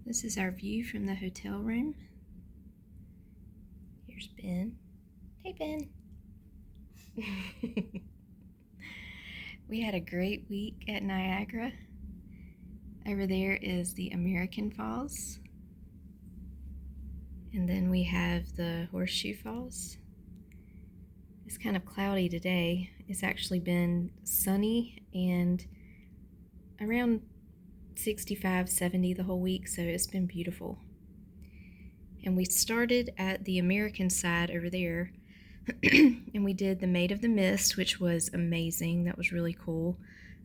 This is our view from the hotel room. Here's Ben. Hey, Ben. We had a great week at Niagara. Over there is the American Falls. And then we have the Horseshoe Falls. It's kind of cloudy today. It's actually been sunny and around 65, 70 the whole week, so it's been beautiful. And we started at the American side over there, and we did the Maid of the Mist, which was amazing. That was really cool.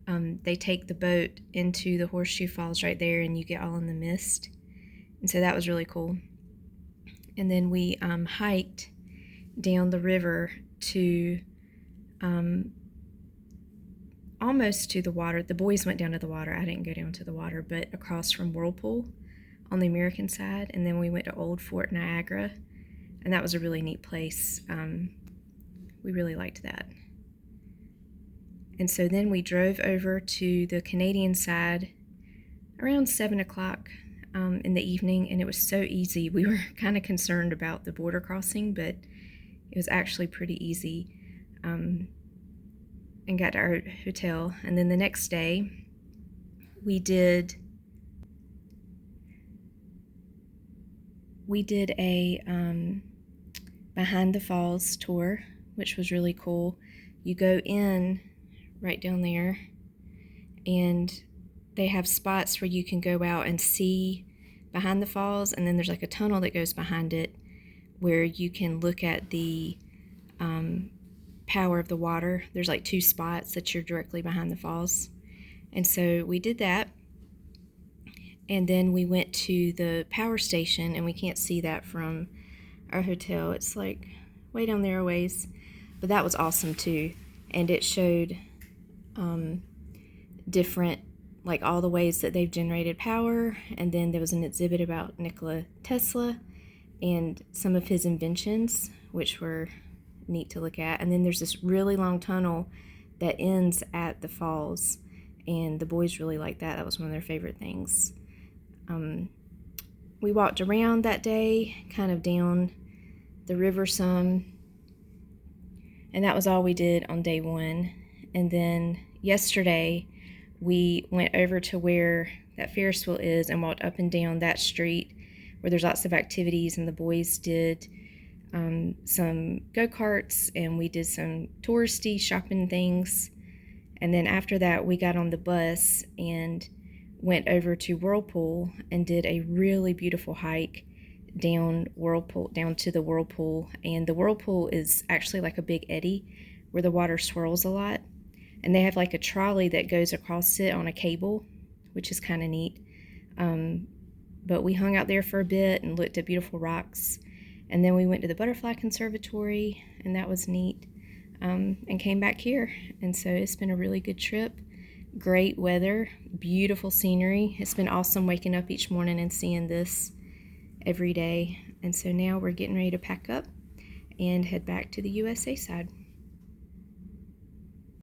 They take the boat into the Horseshoe Falls right there, and you get all in the mist. And so that was really cool. And then we hiked down the river to almost to the water. The boys went down to the water. I didn't go down to the water, but across from Whirlpool on the American side. And then we went to Old Fort Niagara, and that was a really neat place. We really liked that. And so then we drove over to the Canadian side around 7 o'clock in the evening, and it was so easy. We were kind of concerned about the border crossing, but it was actually pretty easy. And got to our hotel. And then the next day we did a behind the falls tour, which was really cool. You go in right down there, and they have spots where you can go out and see behind the falls, and then there's like a tunnel that goes behind it where you can look at the power of the water. There's like 2 spots that you're directly behind the falls. And so we did that. And then we went to the power station, and we can't see that from our hotel. It's like way down there a ways. But that was awesome too. And it showed different, like all the ways that they've generated power. And then there was an exhibit about Nikola Tesla and some of his inventions, which were neat to look at. And then there's this really long tunnel that ends at the falls, and the boys really liked that. That was one of their favorite things. We walked around that day, kind of down the river some, and that was all we did on day 1. And then yesterday we went over to where that Ferris wheel is and walked up and down that street where there's lots of activities, and the boys did some go-karts, and we did some touristy shopping things. And then after that we got on the bus and went over to Whirlpool and did a really beautiful hike down to the Whirlpool. And the Whirlpool is actually like a big eddy where the water swirls a lot, and they have like a trolley that goes across it on a cable, which is kind of neat. But we hung out there for a bit and looked at beautiful rocks. And then we went to the Butterfly Conservatory, and that was neat, and came back here. And so it's been a really good trip. Great weather, beautiful scenery. It's been awesome waking up each morning and seeing this every day. And so now we're getting ready to pack up and head back to the USA side.